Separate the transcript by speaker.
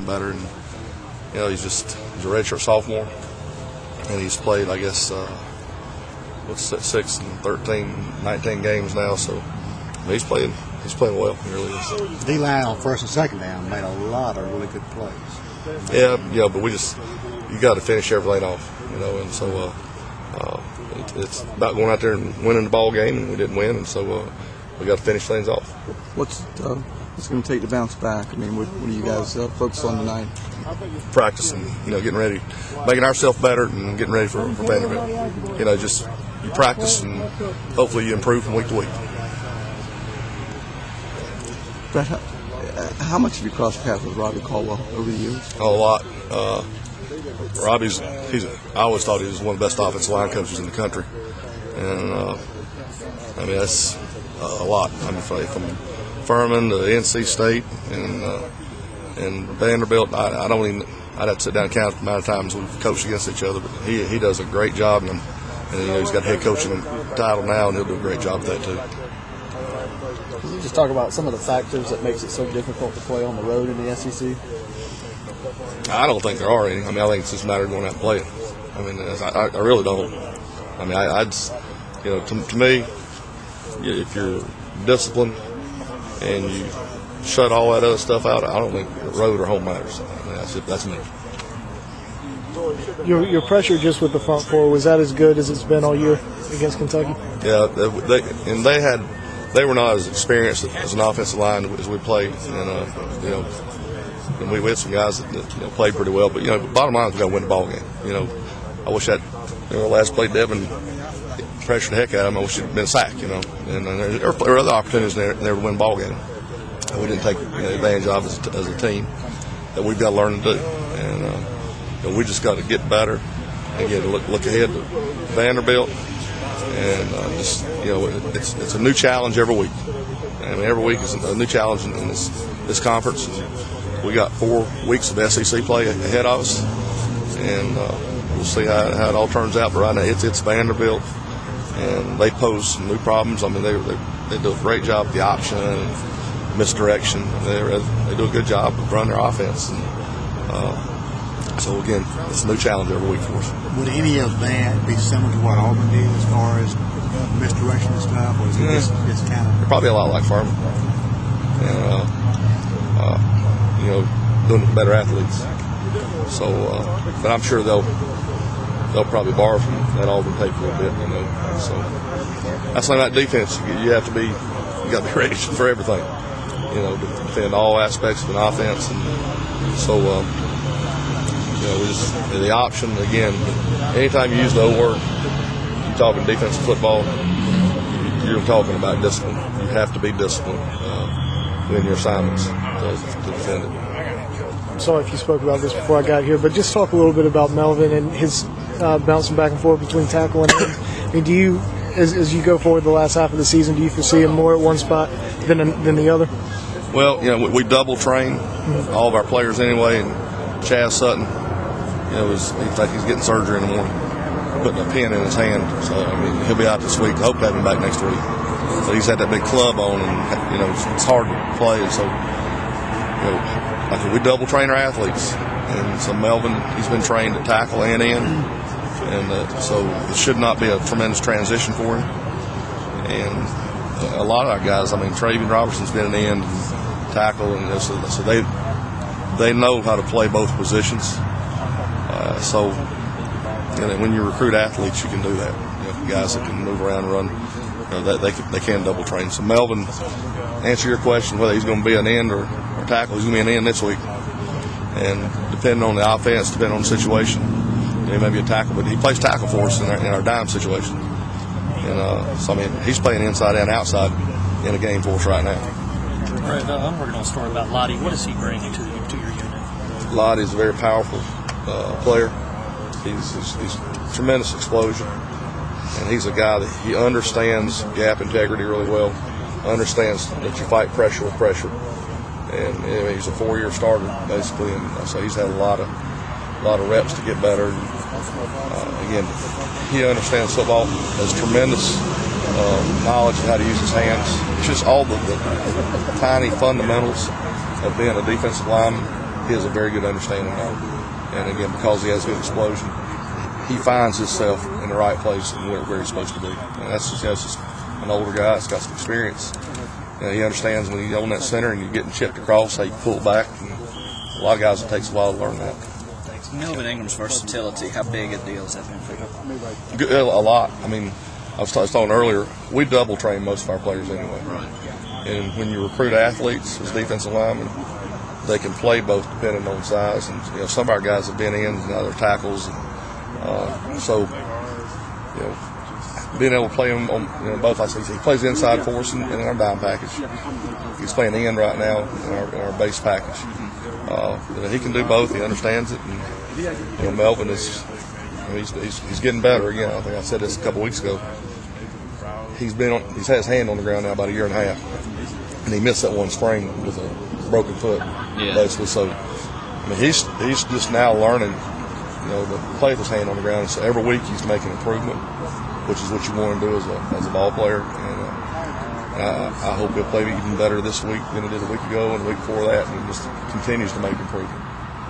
Speaker 1: better. And he's a redshirt sophomore, and he's played, I guess, 6 and 13, 19 games now. So he's playing well. He really is.
Speaker 2: D-line on first and second down made a lot of really good plays.
Speaker 1: Yeah, but you got to finish everything off, and so it's about going out there and winning the ball game, and we didn't win, and so we got to finish things off.
Speaker 3: What's going to take to bounce back? I mean, what do you guys focus on tonight?
Speaker 1: Practicing, getting ready, making ourselves better, and getting ready for Vanderbilt. Just you practice, and hopefully you improve from week to week.
Speaker 3: Brett, how much have you crossed paths with Robbie Caldwell over the years?
Speaker 1: A lot. Robbie's I always thought he was one of the best offensive line coaches in the country, and that's a lot. From Furman to NC State and Vanderbilt, I'd have to sit down and count the amount of times we've coached against each other. But he does a great job, and he's got a head coaching title now, and he'll do a great job with that too.
Speaker 4: Can you just talk about some of the factors that makes it so difficult to play on the road in the SEC?
Speaker 1: I don't think there are any. I think it's just a matter of going out and playing. I really don't. To me, if you're disciplined and you shut all that other stuff out, I don't think road or home matters. That's me.
Speaker 5: Your pressure just with the front four, was that as good as it's been all year against Kentucky?
Speaker 1: Yeah, they were not as experienced as an offensive line as we played, and we had some guys that played pretty well. But bottom line is we got to win the ball game. I wish that last play Devin pressured the heck out of him. I wish it had been a sack. And there were other opportunities there to win the ball game. And we didn't take advantage of as a team that we've got to learn to do. And we just got to get better and get look ahead to Vanderbilt. And it's a new challenge every week. Every week is a new challenge in this conference. We got 4 weeks of SEC play ahead of us, and we'll see how it all turns out. But right now, it's Vanderbilt, and they pose some new problems. They do a great job with the option and misdirection. They do a good job of running their offense. And, so again, it's a new challenge every week for us.
Speaker 2: Would any of that be similar to what Auburn did as far as misdirection and stuff, or is it just kind of?
Speaker 1: They're probably a lot like Furman, and doing it with better athletes. So, but I'm sure they'll probably borrow from that Auburn tape a little bit. So that's like that defense. You got to be ready for everything. To defend all aspects of an offense, and so. The option, again, anytime you use the O word, you're talking defensive football, you're talking about discipline. You have to be disciplined in your assignments to defend it.
Speaker 5: I'm sorry if you spoke about this before I got here, but just talk a little bit about Melvin and his bouncing back and forth between tackle and end. Do you, as you go forward the last half of the season, do you foresee him more at one spot than the other?
Speaker 1: Well, we double train all of our players anyway, and Chaz Sutton, he's getting surgery in the morning, putting a pin in his hand. So, he'll be out this week. I hope to have him back next week. But he's had that big club on, and, it's hard to play. So, we double train our athletes. And so Melvin, he's been trained to tackle and end. And so it should not be a tremendous transition for him. And a lot of our guys, Travian Robertson's been an end and tackle. And so they know how to play both positions. So when you recruit athletes, you can do that. Guys that can move around and run, they can double train. So Melvin, answer your question whether he's going to be an end or tackle. He's going to be an end this week, and depending on the offense, depending on the situation, he may be a tackle. But he plays tackle for us in our dime situation, and so he's playing inside and outside in a game for us right now.
Speaker 6: Right, I'm working on a story about Lottie. What does he bring to your unit?
Speaker 1: Lottie's a very powerful player. He's tremendous explosion, and he's a guy that he understands gap integrity really well, understands that you fight pressure with pressure, and he's a 4-year starter basically, and so he's had a lot of reps to get better. And, again, he understands football, has tremendous knowledge of how to use his hands. It's just all the tiny fundamentals of being a defensive lineman he has a very good understanding of it. And again, because he has good explosion, he finds himself in the right place and where he's supposed to be. And that's just an older guy that's got some experience. He understands when you're on that center and you're getting chipped across, how you pull back. And a lot of guys, it takes a while to learn that.
Speaker 7: Melvin Ingram's versatility, how big a deal has that been for him?
Speaker 1: A lot. I mean, I was talking earlier, we double train most of our players anyway.
Speaker 7: Right.
Speaker 1: And when you recruit athletes as defensive linemen, they can play both depending on size. And some of our guys have been ends and other tackles. And, so, being able to play him on both, like I said, he plays inside for us in our dime package. He's playing end right now in our base package. He can do both. He understands it. And Melvin is, he's getting better again. I think I said this a couple weeks ago. He's had his hand on the ground now about a year and a half, and he missed that one spring with a broken foot, basically. So, I mean, he's just now learning, to play with his hand on the ground. So every week he's making improvement, which is what you want to do as a ball player. And I hope he'll play even better this week than he did a week ago and the week before that, and just continues to make improvement.